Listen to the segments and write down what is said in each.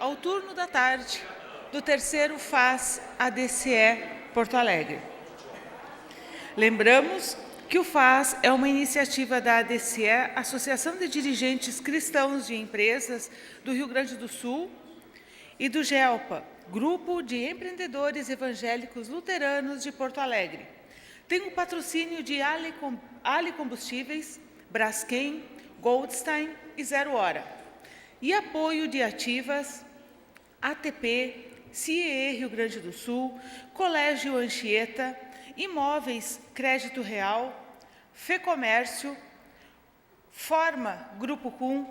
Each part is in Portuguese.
ao turno da tarde do terceiro FAS ADCE Porto Alegre. Lembramos que o FAS é uma iniciativa da ADCE, Associação de Dirigentes Cristãos de Empresas do Rio Grande do Sul, e do GELPA, Grupo de Empreendedores Evangélicos Luteranos de Porto Alegre. Tem o patrocínio de Ali Combustíveis, Braskem, Goldstein e Zero Hora. E apoio de Ativas, ATP, CIE Rio Grande do Sul, Colégio Anchieta, Imóveis Crédito Real, Fecomércio, Forma Grupo CUM,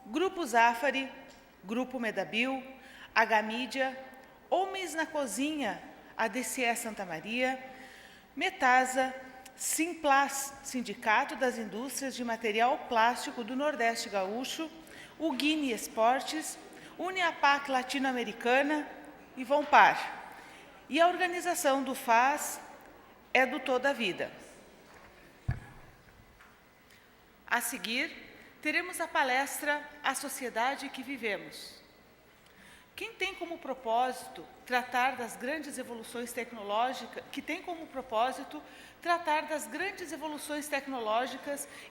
Grupo Zafari, Grupo Medabil, H-Mídia, Homens na Cozinha, ADCE Santa Maria, Metasa, Simplas, Sindicato das Indústrias de Material Plástico do Nordeste Gaúcho, o Guine Esportes, Uniapac Latino-Americana e Vompar. E a organização do FAS é do Toda a Vida. A seguir, teremos a palestra A Sociedade que Vivemos. Quem tem como propósito tratar das grandes evoluções tecnológicas,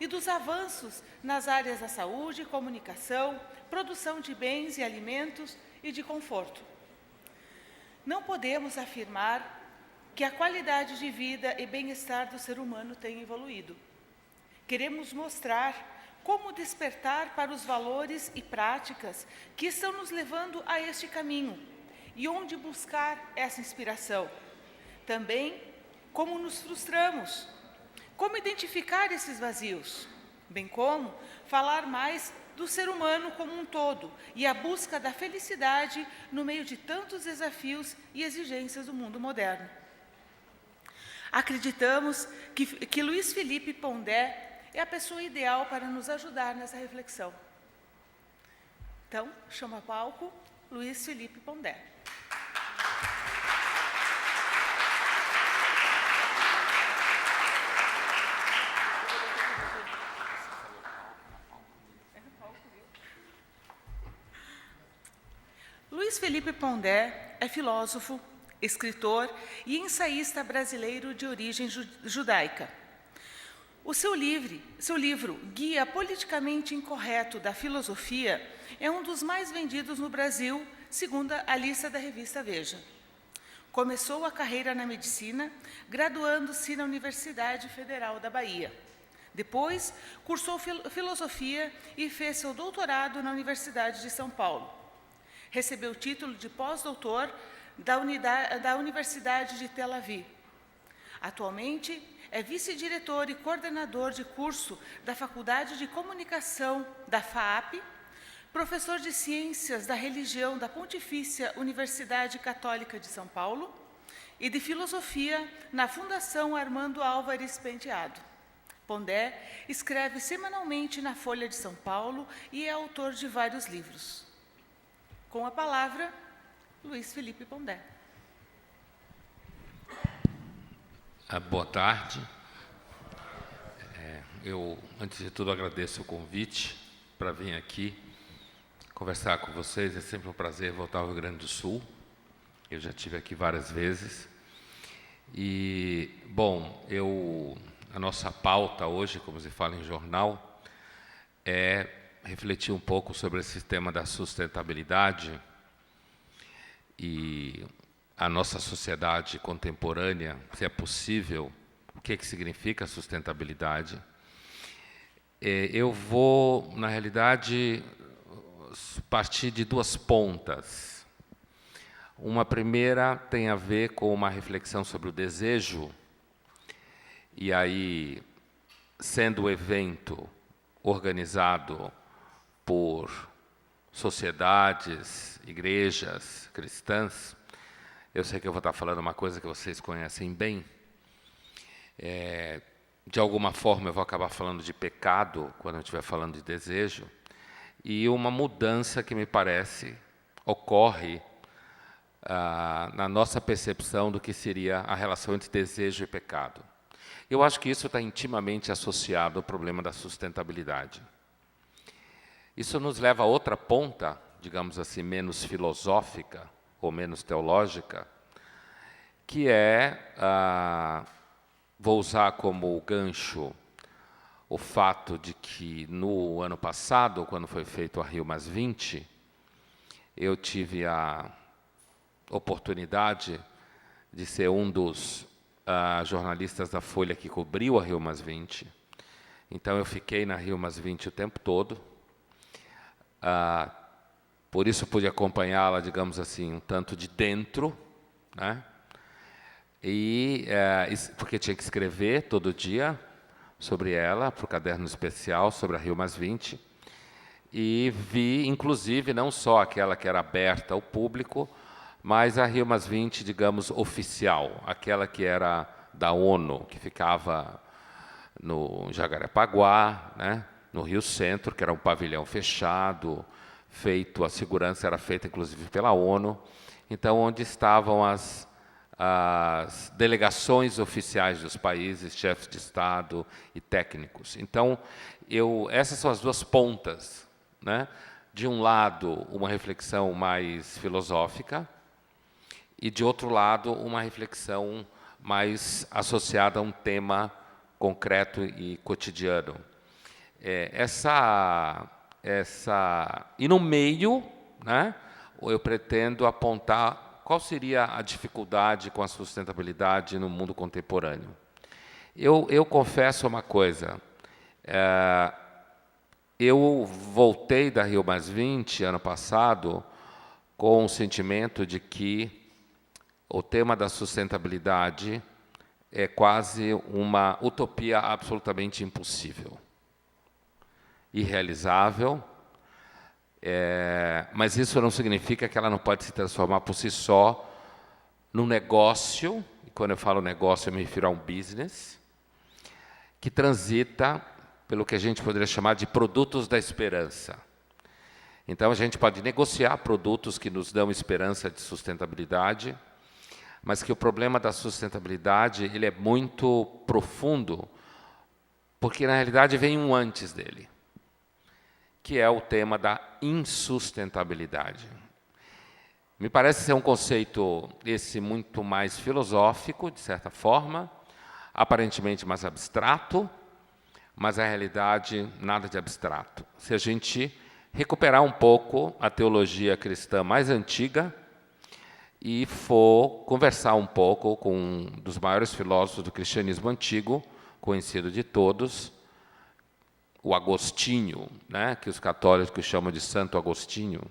e dos avanços nas áreas da saúde, comunicação, produção de bens e alimentos e de conforto. Não podemos afirmar que a qualidade de vida e bem-estar do ser humano tem evoluído. Queremos mostrar como despertar para os valores e práticas que estão nos levando a este caminho e onde buscar essa inspiração. Também como nos frustramos, como identificar esses vazios, bem como falar mais do ser humano como um todo e a busca da felicidade no meio de tantos desafios e exigências do mundo moderno. Acreditamos que Luiz Felipe Pondé é a pessoa ideal para nos ajudar nessa reflexão. Então, chamo a palco Luiz Felipe Pondé. Luiz Felipe Pondé é filósofo, escritor e ensaísta brasileiro de origem judaica. O seu livro, Guia Politicamente Incorreto da Filosofia, é um dos mais vendidos no Brasil, segundo a lista da revista Veja. Começou a carreira na medicina, graduando-se na Universidade Federal da Bahia. Depois, cursou filosofia e fez seu doutorado na Universidade de São Paulo. Recebeu o título de pós-doutor da Universidade de Tel Aviv. Atualmente, é vice-diretor e coordenador de curso da Faculdade de Comunicação da FAAP, professor de Ciências da Religião da Pontifícia Universidade Católica de São Paulo e de Filosofia na Fundação Armando Álvares Penteado. Pondé escreve semanalmente na Folha de São Paulo e é autor de vários livros. Com a palavra, Luiz Felipe Pondé. Boa tarde. Eu, antes de tudo, agradeço o convite para vir aqui conversar com vocês. É sempre um prazer voltar ao Rio Grande do Sul. Eu já estive aqui várias vezes. E, bom, a nossa pauta hoje, como se fala em jornal, é refletir um pouco sobre esse tema da sustentabilidade e a nossa sociedade contemporânea, se é possível, o que significa sustentabilidade. Eu vou, na realidade, partir de duas pontas. Uma primeira tem a ver com uma reflexão sobre o desejo, e aí, sendo o evento organizado por sociedades, igrejas cristãs, eu sei que eu vou estar falando uma coisa que vocês conhecem bem. De alguma forma, eu vou acabar falando de pecado, quando eu estiver falando de desejo, e uma mudança que me parece ocorre na nossa percepção do que seria a relação entre desejo e pecado. Eu acho que isso está intimamente associado ao problema da sustentabilidade. Isso nos leva a outra ponta digamos assim, menos filosófica ou menos teológica, que é, vou usar como gancho o fato de que no ano passado, quando foi feito a Rio+20, eu tive a oportunidade de ser um dos jornalistas da Folha que cobriu a Rio+20. Então, eu fiquei na Rio+20 o tempo todo. Por isso, pude acompanhá-la, digamos assim, um tanto de dentro, né? Porque tinha que escrever todo dia sobre ela, para o caderno especial sobre a Rio+20. E vi, inclusive, não só aquela que era aberta ao público, mas a Rio+20, digamos, oficial, aquela que era da ONU, que ficava no Jacarepaguá, né, no Rio Centro, que era um pavilhão fechado, a segurança era feita, inclusive, pela ONU. Então, onde estavam as delegações oficiais dos países, chefes de Estado e técnicos. Então, essas são as duas pontas, né? De um lado, uma reflexão mais filosófica, e, de outro lado, uma reflexão mais associada a um tema concreto e cotidiano. E no meio, né, eu pretendo apontar qual seria a dificuldade com a sustentabilidade no mundo contemporâneo. Eu confesso uma coisa, eu voltei da Rio+20 ano passado com o sentimento de que o tema da sustentabilidade é quase uma utopia absolutamente impossível, irrealizável, mas isso não significa que ela não pode se transformar por si só num negócio, e quando eu falo negócio eu me refiro a um business, que transita pelo que a gente poderia chamar de produtos da esperança. Então, a gente pode negociar produtos que nos dão esperança de sustentabilidade, mas que o problema da sustentabilidade ele é muito profundo, porque, na realidade, vem um antes dele, que é o tema da insustentabilidade. Me parece ser um conceito esse muito mais filosófico, de certa forma, aparentemente mais abstrato, mas, na realidade, nada de abstrato. Se a gente recuperar um pouco a teologia cristã mais antiga e for conversar um pouco com um dos maiores filósofos do cristianismo antigo, conhecido de todos, o Agostinho, né, que os católicos chamam de Santo Agostinho,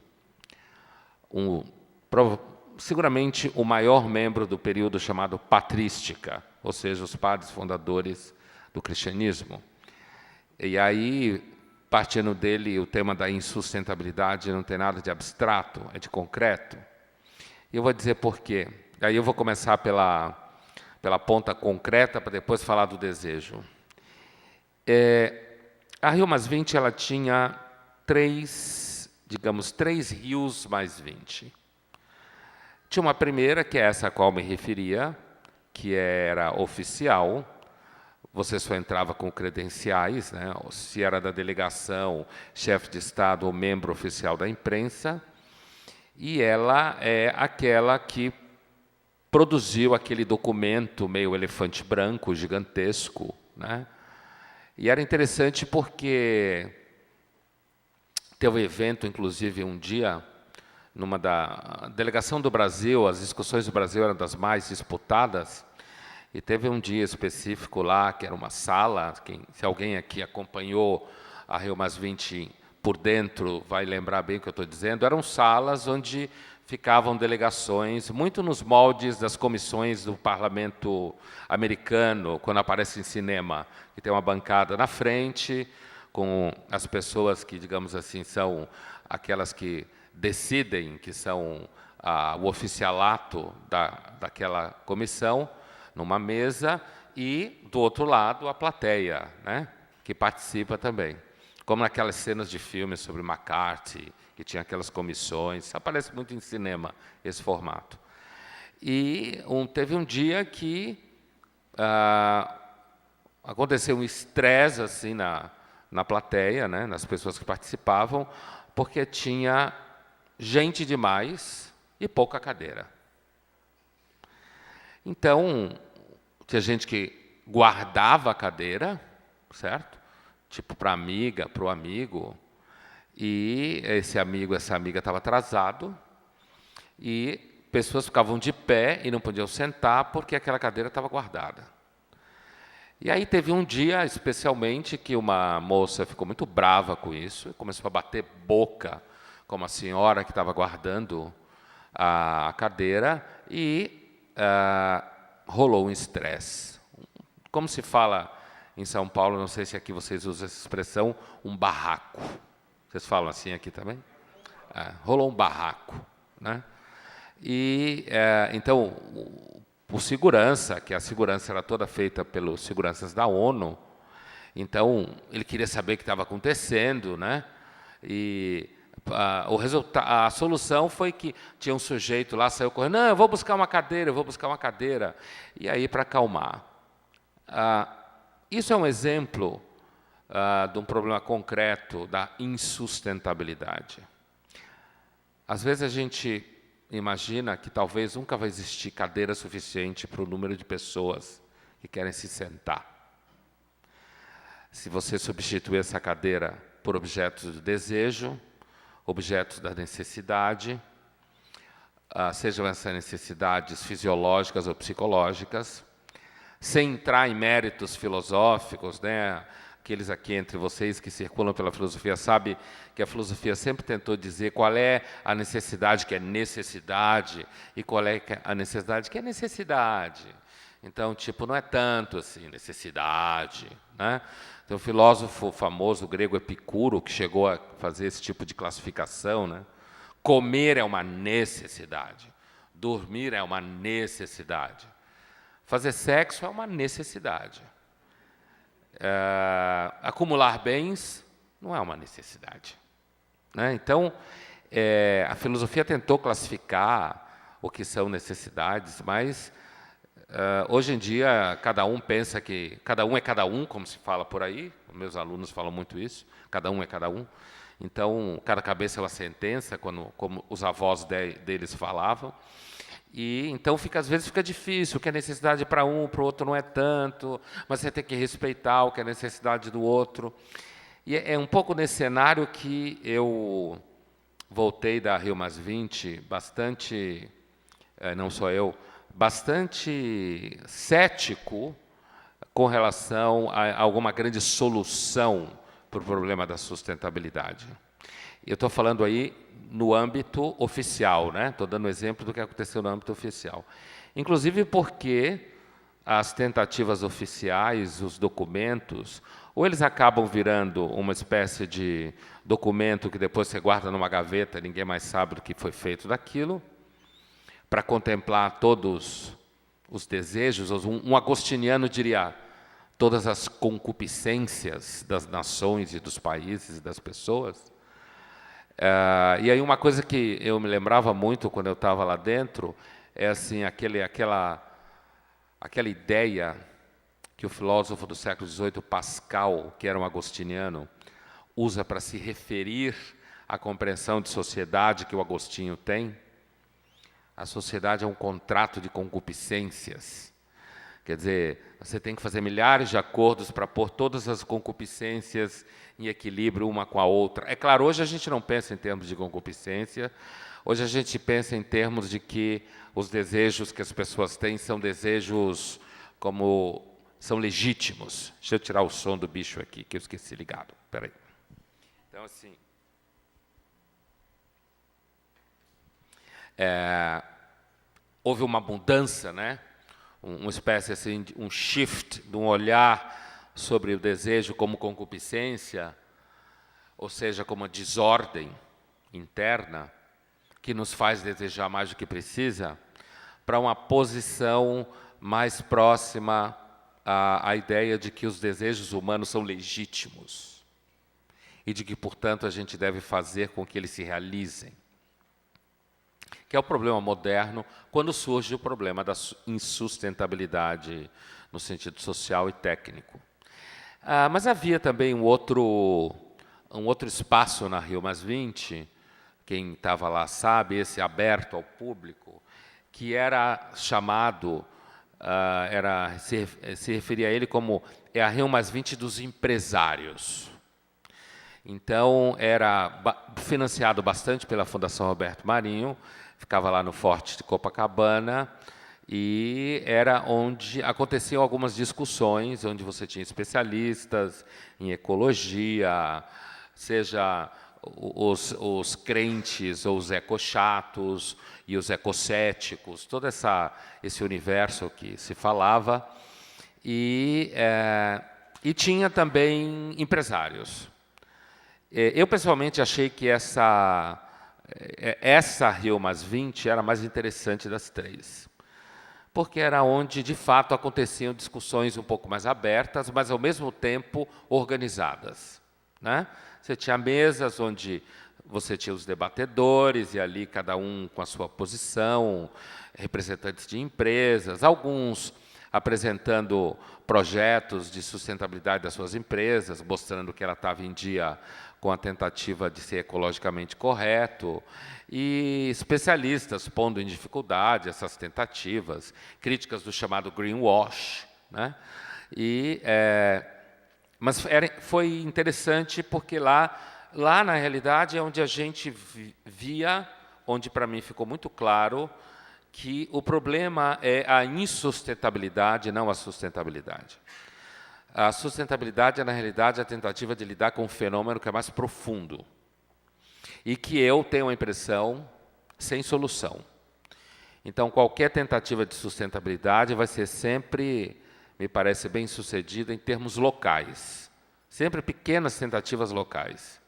seguramente o maior membro do período chamado patrística, ou seja, os padres fundadores do cristianismo. E aí, partindo dele, o tema da insustentabilidade não tem nada de abstrato, é de concreto. E eu vou dizer por quê. Aí eu vou começar pela ponta concreta, para depois falar do desejo. A Rio+20 ela tinha três Rios+20. Tinha uma primeira, que é essa a qual me referia, que era oficial. Você só entrava com credenciais, né? Se era da delegação, chefe de Estado ou membro oficial da imprensa. E ela é aquela que produziu aquele documento meio elefante branco, gigantesco, né? E era interessante porque teve um evento, inclusive, um dia, numa da delegação do Brasil, as discussões do Brasil eram das mais disputadas, e teve um dia específico lá, que era uma sala, se alguém aqui acompanhou a Rio+20 por dentro, vai lembrar bem o que eu estou dizendo, eram salas onde ficavam delegações, muito nos moldes das comissões do parlamento americano, quando aparece em cinema, que tem uma bancada na frente, com as pessoas que, digamos assim, são aquelas que decidem, que são o oficialato daquela comissão, numa mesa, e, do outro lado, a plateia, né, que participa também. Como naquelas cenas de filmes sobre McCarthy, que tinha aquelas comissões, aparece muito em cinema esse formato. E teve um dia que aconteceu um estresse assim, na plateia, né, nas pessoas que participavam, porque tinha gente demais e pouca cadeira. Então, tinha gente que guardava a cadeira, certo? Tipo para a amiga, para o amigo, e esse amigo, essa amiga estava atrasado, e pessoas ficavam de pé e não podiam sentar porque aquela cadeira estava guardada. E aí teve um dia, especialmente, que uma moça ficou muito brava com isso, e começou a bater boca com uma senhora que estava guardando a cadeira, e rolou um estresse. Como se fala em São Paulo, não sei se aqui vocês usam essa expressão, um barraco. Vocês falam assim aqui também? Rolou um barraco, né? E então o segurança, que a segurança era toda feita pelos seguranças da ONU, então ele queria saber o que estava acontecendo, né? E a solução foi que tinha um sujeito lá, saiu correndo, não, eu vou buscar uma cadeira, eu vou buscar uma cadeira. E aí, para acalmar. Isso é um exemplo de um problema concreto da insustentabilidade. Às vezes a gente imagina que talvez nunca vai existir cadeira suficiente para o número de pessoas que querem se sentar. Se você substituir essa cadeira por objetos de desejo, objetos da necessidade, sejam essas necessidades fisiológicas ou psicológicas, sem entrar em méritos filosóficos, né? Aqueles aqui entre vocês que circulam pela filosofia sabem que a filosofia sempre tentou dizer qual é a necessidade que é necessidade e qual é a necessidade que é necessidade. Então, tipo, não é tanto assim, necessidade, né? Tem um filósofo famoso grego Epicuro que chegou a fazer esse tipo de classificação, né? Comer é uma necessidade, dormir é uma necessidade, fazer sexo é uma necessidade. Acumular bens não é uma necessidade, né? Então, a filosofia tentou classificar o que são necessidades, mas hoje em dia cada um pensa que cada um é cada um, como se fala por aí. Meus alunos falam muito isso. Cada um é cada um. Então, cada cabeça é uma sentença, como os avós deles falavam. E então às vezes fica difícil, o que é necessidade para um, para o outro não é tanto, mas você tem que respeitar o que é necessidade do outro. E é um pouco nesse cenário que eu voltei da Rio +20 bastante, não só eu, bastante cético com relação a alguma grande solução para o problema da sustentabilidade. Eu estou falando aí no âmbito oficial, né? Estou dando exemplo do que aconteceu no âmbito oficial. Inclusive porque as tentativas oficiais, os documentos, ou eles acabam virando uma espécie de documento que depois você guarda numa gaveta e ninguém mais sabe do que foi feito daquilo, para contemplar todos os desejos, um agostiniano diria, todas as concupiscências das nações e dos países e das pessoas. E aí uma coisa que eu me lembrava muito quando eu estava lá dentro é assim, aquela ideia que o filósofo do século XVIII, Pascal, que era um agostiniano, usa para se referir à compreensão de sociedade que o Agostinho tem. A sociedade é um contrato de concupiscências. Quer dizer, você tem que fazer milhares de acordos para pôr todas as concupiscências em equilíbrio uma com a outra. É claro, hoje a gente não pensa em termos de concupiscência, hoje a gente pensa em termos de que os desejos que as pessoas têm são desejos como são legítimos. Deixa eu tirar o som do bicho aqui, que eu esqueci ligado. Espera aí. Então, assim, houve uma mudança, né? Uma espécie assim, um shift de um olhar sobre o desejo como concupiscência, ou seja, como uma desordem interna que nos faz desejar mais do que precisa, para uma posição mais próxima à ideia de que os desejos humanos são legítimos e de que, portanto, a gente deve fazer com que eles se realizem. Que é o problema moderno, quando surge o problema da insustentabilidade no sentido social e técnico. Mas havia também um outro espaço na Rio +20, quem estava lá sabe, esse aberto ao público, que era chamado, se referia a ele como a Rio+20 dos empresários. Então, era financiado bastante pela Fundação Roberto Marinho, ficava lá no Forte de Copacabana, e era onde aconteciam algumas discussões, onde você tinha especialistas em ecologia, seja os crentes ou os ecochatos e os ecocéticos, todo esse universo que se falava, e tinha também empresários. Eu, pessoalmente, achei que essa Rio+20 era a mais interessante das três, porque era onde, de fato, aconteciam discussões um pouco mais abertas, mas, ao mesmo tempo, organizadas, né? Você tinha mesas onde você tinha os debatedores, e ali cada um com a sua posição, representantes de empresas, alguns apresentando projetos de sustentabilidade das suas empresas, mostrando que ela estava em dia com a tentativa de ser ecologicamente correto, e especialistas pondo em dificuldade essas tentativas, críticas do chamado greenwash, né? Mas foi interessante porque lá, na realidade, é onde a gente via, onde para mim ficou muito claro, que o problema é a insustentabilidade, não a sustentabilidade. A sustentabilidade é, na realidade, a tentativa de lidar com um fenômeno que é mais profundo e que eu tenho a impressão sem solução. Então, qualquer tentativa de sustentabilidade vai ser sempre, me parece, bem-sucedida em termos locais. Sempre pequenas tentativas locais.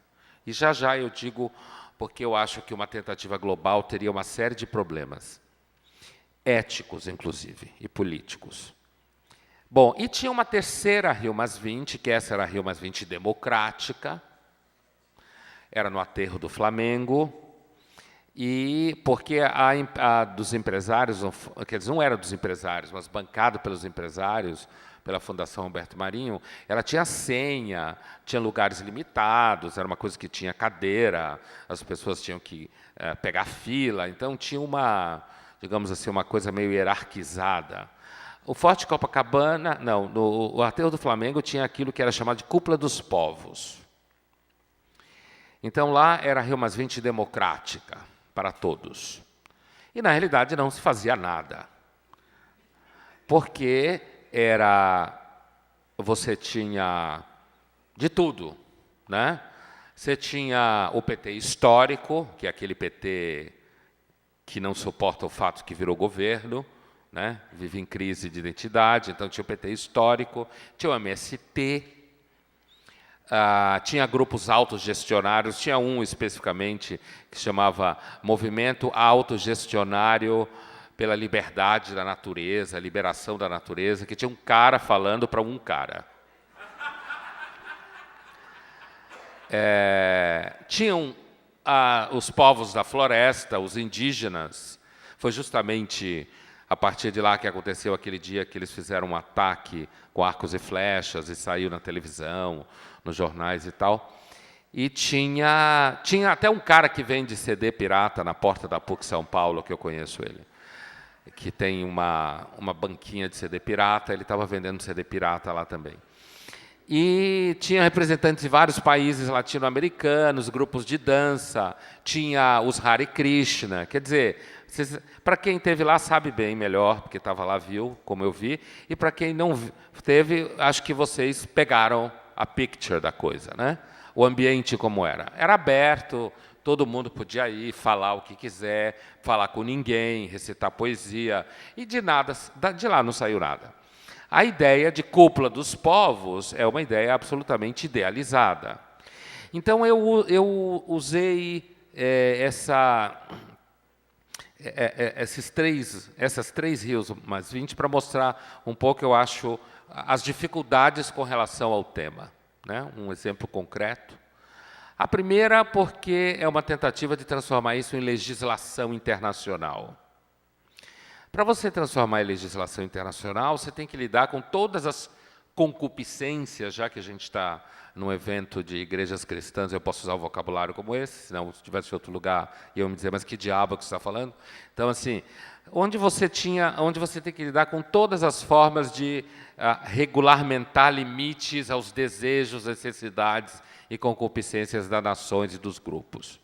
E já eu digo, porque eu acho que uma tentativa global teria uma série de problemas, éticos, inclusive, e políticos. Bom, e tinha uma terceira Rio+20, que essa era a Rio+20 democrática, era no aterro do Flamengo, e porque a dos empresários, quer dizer, não era dos empresários, mas bancado pelos empresários, pela Fundação Roberto Marinho, ela tinha senha, tinha lugares limitados, era uma coisa que tinha cadeira, as pessoas tinham que pegar fila, então tinha uma, digamos assim, uma coisa meio hierarquizada. O Forte Copacabana, não, o aterro do Flamengo tinha aquilo que era chamado de Cúpula dos Povos. Então, lá era a Rio+20 democrática, para todos. E, na realidade, não se fazia nada. Porque você tinha de tudo, né? Você tinha o PT histórico, que é aquele PT que não suporta o fato que virou governo, né? Vive em crise de identidade, então tinha o PT histórico, tinha o MST, tinha grupos autogestionários, tinha um especificamente que se chamava Movimento Autogestionário pela Liberdade da Natureza, Liberação da Natureza, que tinha um cara falando para um cara. Tinham os povos da floresta, os indígenas. Foi justamente a partir de lá que aconteceu aquele dia que eles fizeram um ataque com arcos e flechas e saiu na televisão, nos jornais e tal. E tinha até um cara que vende CD pirata na porta da PUC São Paulo, que eu conheço ele, que tem uma banquinha de CD pirata, ele estava vendendo CD pirata lá também. E tinha representantes de vários países latino-americanos, grupos de dança, tinha os Hare Krishna, quer dizer, para quem esteve lá sabe bem melhor, porque estava lá, viu, como eu vi, e para quem não teve, acho que vocês pegaram a picture da coisa, né? O ambiente como era. Era aberto, todo mundo podia ir, falar o que quiser, falar com ninguém, recitar poesia, e de lá não saiu nada. A ideia de Cúpula dos Povos é uma ideia absolutamente idealizada. Então, eu usei essas três Rio+20 para mostrar um pouco, eu acho, as dificuldades com relação ao tema, né? Um exemplo concreto. A primeira, porque é uma tentativa de transformar isso em legislação internacional. Para você transformar em legislação internacional, você tem que lidar com todas concupiscências, já que a gente está num evento de igrejas cristãs, eu posso usar um vocabulário como esse, senão se estivesse em outro lugar, iam me dizer, mas que diabo que você está falando? Então, assim, onde você tem que lidar com todas as formas de regulamentar limites aos desejos, necessidades e concupiscências das nações e dos grupos.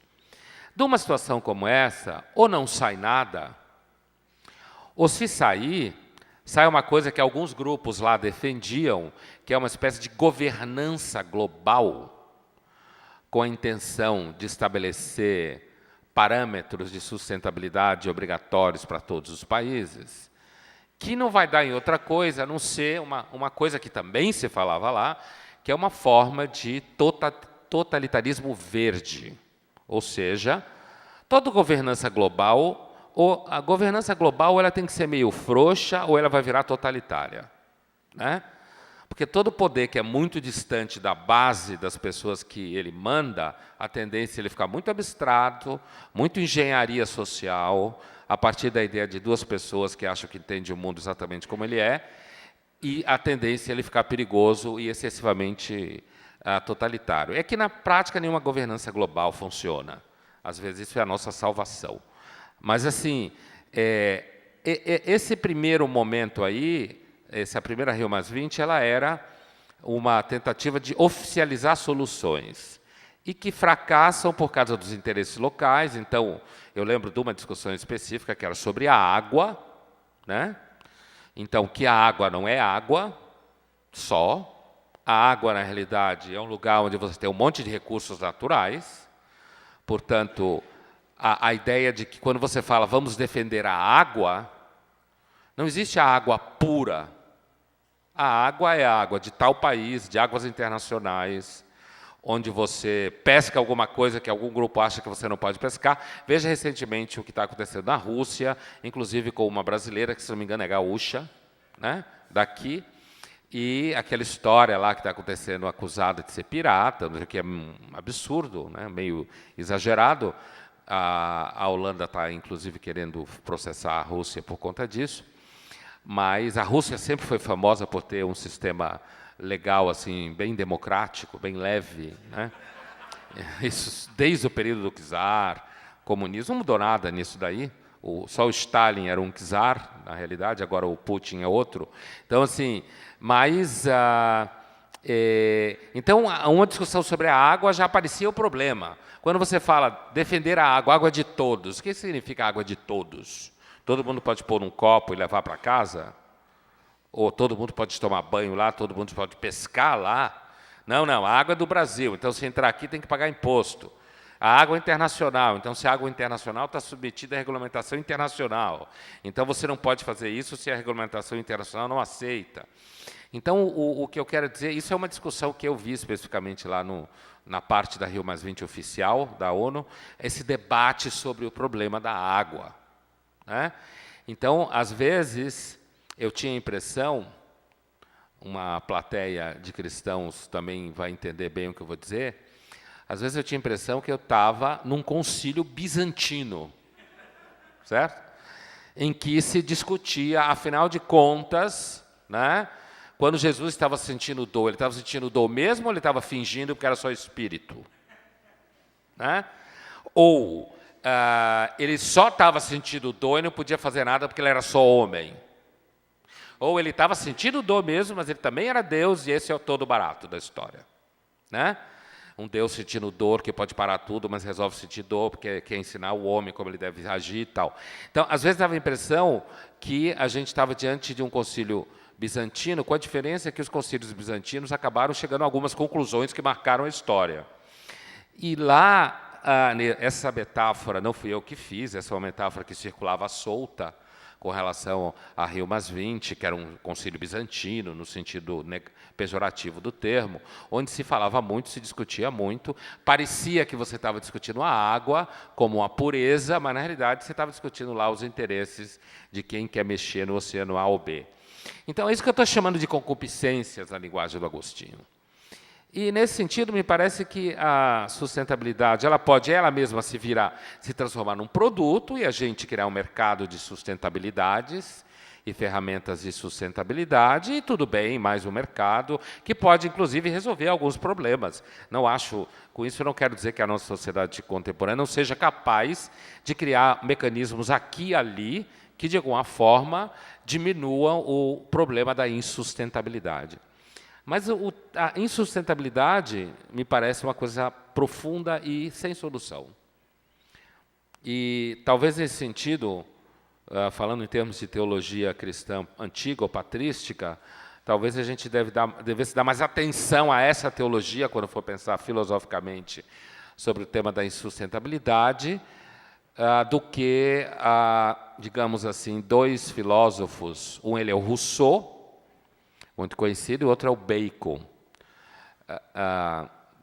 De uma situação como essa, ou não sai nada, ou se sair, sai uma coisa que alguns grupos lá defendiam, que é uma espécie de governança global, com a intenção de estabelecer parâmetros de sustentabilidade obrigatórios para todos os países, que não vai dar em outra coisa, a não ser uma coisa que também se falava lá, que é uma forma de totalitarismo verde. Ou seja, toda governança global, a governança global ela tem que ser meio frouxa ou ela vai virar totalitária, né? Porque todo poder que é muito distante da base das pessoas que ele manda, a tendência é ele ficar muito abstrato, muito engenharia social, a partir da ideia de duas pessoas que acham que entendem o mundo exatamente como ele é, e a tendência é ele ficar perigoso e excessivamente totalitário. É que, na prática, nenhuma governança global funciona. Às vezes, isso é a nossa salvação. Mas, assim, esse primeiro momento aí, essa primeira Rio+20, ela era uma tentativa de oficializar soluções e que fracassam por causa dos interesses locais. Então, eu lembro de uma discussão específica que era sobre a água, né? Então, que a água não é água só. A água, na realidade, é um lugar onde você tem um monte de recursos naturais. Portanto, a ideia de que quando você fala vamos defender a água, não existe a água pura. A água é a água de tal país, de águas internacionais, onde você pesca alguma coisa que algum grupo acha que você não pode pescar. Veja recentemente o que está acontecendo na Rússia, inclusive com uma brasileira, que, se não me engano, é gaúcha, né, daqui, e aquela história lá que está acontecendo, acusada de ser pirata, que é um absurdo, né, meio exagerado. A Holanda está, inclusive, querendo processar a Rússia por conta disso, mas a Rússia sempre foi famosa por ter um sistema legal, assim, bem democrático, bem leve, né? Isso desde o período do czar, comunismo, não mudou nada nisso daí. Só o Stalin era um czar, na realidade, agora o Putin é outro. Então, assim, mas... então, uma discussão sobre a água já aparecia o problema. Quando você fala defender a água de todos, o que significa água de todos? Todo mundo pode pôr num copo e levar para casa? Ou todo mundo pode tomar banho lá, todo mundo pode pescar lá? Não, a água é do Brasil, então se entrar aqui tem que pagar imposto. A água é internacional, então se a água internacional está submetida à regulamentação internacional. Então você não pode fazer isso se a regulamentação internacional não aceita. Então, o que eu quero dizer, isso é uma discussão que eu vi especificamente lá na parte da Rio+20 oficial da ONU, esse debate sobre o problema da água, né? Então, às vezes, eu tinha a impressão, uma plateia de cristãos também vai entender bem o que eu vou dizer, às vezes eu tinha a impressão que eu estava num concílio bizantino, certo? Em que se discutia, afinal de contas, né? Quando Jesus estava sentindo dor, ele estava sentindo dor mesmo ou ele estava fingindo porque era só espírito? Né? Ou ele só estava sentindo dor e não podia fazer nada porque ele era só homem? Ou ele estava sentindo dor mesmo, mas ele também era Deus e esse é o todo barato da história, né? Um Deus sentindo dor que pode parar tudo, mas resolve sentir dor porque quer ensinar o homem como ele deve agir e tal. Então, às vezes dava a impressão que a gente estava diante de um concílio bizantino, com a diferença que os concílios bizantinos acabaram chegando a algumas conclusões que marcaram a história. E lá, essa metáfora não fui eu que fiz, essa é uma metáfora que circulava solta com relação a Rio+20, que era um concílio bizantino, no sentido pejorativo do termo, onde se falava muito, se discutia muito, parecia que você estava discutindo a água como uma pureza, mas, na realidade, você estava discutindo lá os interesses de quem quer mexer no oceano A ou B. Então, é isso que eu estou chamando de concupiscências na linguagem do Agostinho. E, nesse sentido, me parece que a sustentabilidade ela pode ela mesma se transformar num produto e a gente criar um mercado de sustentabilidades e ferramentas de sustentabilidade, e tudo bem, mais um mercado, que pode, inclusive, resolver alguns problemas. Não acho, com isso eu não quero dizer que a nossa sociedade contemporânea não seja capaz de criar mecanismos aqui e ali que, de alguma forma, diminuam o problema da insustentabilidade. Mas a insustentabilidade me parece uma coisa profunda e sem solução. E talvez nesse sentido, falando em termos de teologia cristã antiga ou patrística, talvez a gente devesse dar mais atenção a essa teologia quando for pensar filosoficamente sobre o tema da insustentabilidade, do que, digamos assim, dois filósofos. Um ele é o Rousseau, muito conhecido, e o outro é o Bacon.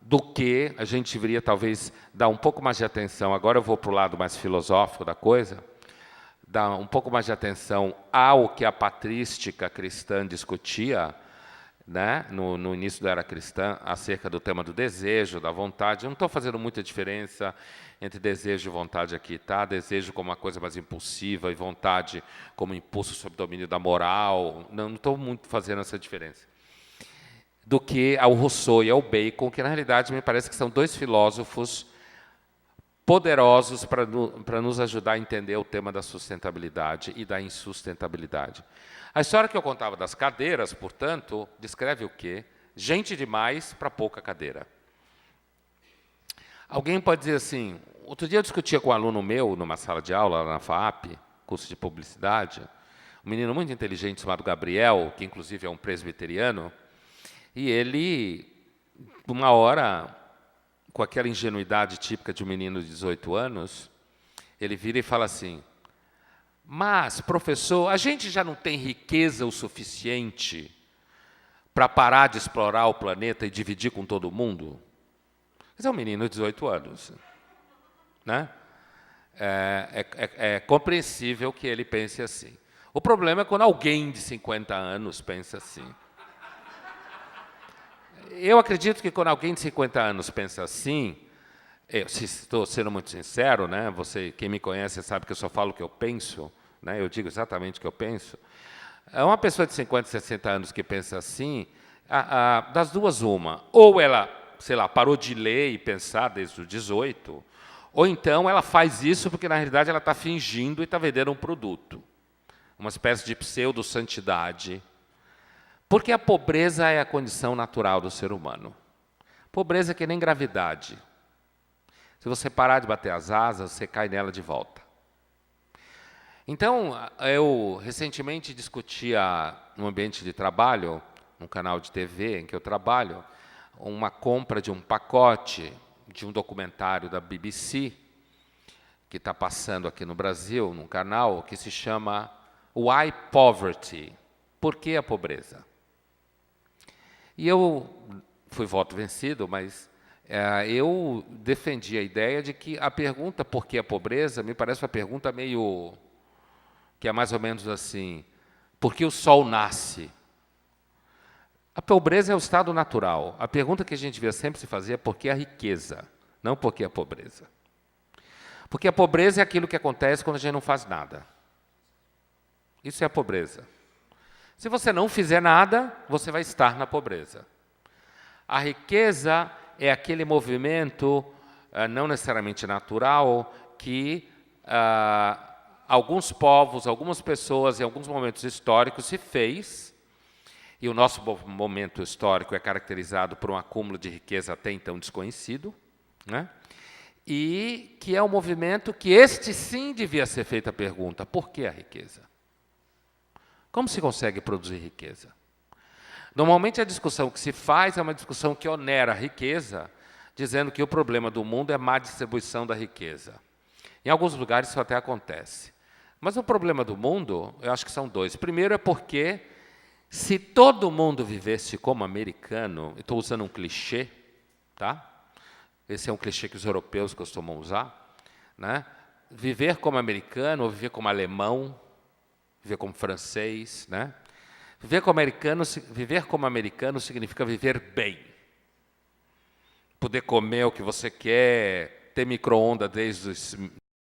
Do que a gente deveria, talvez, dar um pouco mais de atenção. Agora eu vou para o lado mais filosófico da coisa, dar um pouco mais de atenção ao que a patrística cristã discutia, né, no início da era cristã, acerca do tema do desejo, da vontade. Eu não estou fazendo muita diferença entre desejo e vontade aqui, tá? Desejo como uma coisa mais impulsiva e vontade como impulso sob domínio da moral. Não estou muito fazendo essa diferença. Do que ao Rousseau e ao Bacon, que na realidade me parece que são dois filósofos poderosos para nos ajudar a entender o tema da sustentabilidade e da insustentabilidade. A história que eu contava das cadeiras, portanto, descreve o quê? Gente demais para pouca cadeira. Alguém pode dizer assim, outro dia eu discutia com um aluno meu, numa sala de aula, lá na FAAP, curso de publicidade, um menino muito inteligente chamado Gabriel, que inclusive é um presbiteriano, e ele, uma hora, com aquela ingenuidade típica de um menino de 18 anos, ele vira e fala assim, mas, professor, a gente já não tem riqueza o suficiente para parar de explorar o planeta e dividir com todo mundo? Esse é um menino de 18 anos. Né? É compreensível que ele pense assim. O problema é quando alguém de 50 anos pensa assim. Eu acredito que quando alguém de 50 anos pensa assim, estou sendo muito sincero, né? Quem me conhece sabe que eu só falo o que eu penso, né? Eu digo exatamente o que eu penso. Uma pessoa de 50, 60 anos que pensa assim, das duas uma, ou ela, sei lá, parou de ler e pensar desde os 18, ou então ela faz isso porque, na realidade, ela está fingindo e está vendendo um produto, uma espécie de pseudo-santidade, porque a pobreza é a condição natural do ser humano. Pobreza é que nem gravidade. Se você parar de bater as asas, você cai nela de volta. Então, eu recentemente discutia no ambiente de trabalho, num canal de TV em que eu trabalho, uma compra de um pacote de um documentário da BBC, que está passando aqui no Brasil, num canal que se chama Why Poverty? Por que a pobreza? E eu fui voto vencido, mas eu defendi a ideia de que a pergunta por que a pobreza me parece uma pergunta meio, que é mais ou menos assim, por que o sol nasce? A pobreza é o estado natural. A pergunta que a gente devia sempre se fazer é por que a riqueza, não por que a pobreza. Porque a pobreza é aquilo que acontece quando a gente não faz nada. Isso é a pobreza. Se você não fizer nada, você vai estar na pobreza. A riqueza é aquele movimento, não necessariamente natural, que alguns povos, algumas pessoas, em alguns momentos históricos, se fez, e o nosso momento histórico é caracterizado por um acúmulo de riqueza até então desconhecido, né? E que é um movimento que este sim devia ser feita a pergunta, por que a riqueza? Como se consegue produzir riqueza? Normalmente a discussão que se faz é uma discussão que onera a riqueza, dizendo que o problema do mundo é a má distribuição da riqueza. Em alguns lugares isso até acontece. Mas o problema do mundo, eu acho que são dois. Primeiro é porque, se todo mundo vivesse como americano, estou usando um clichê, tá? Esse é um clichê que os europeus costumam usar, né? Viver como americano ou viver como alemão, viver como francês, né? Viver como americano significa viver bem. Poder comer o que você quer, ter micro-ondas desde os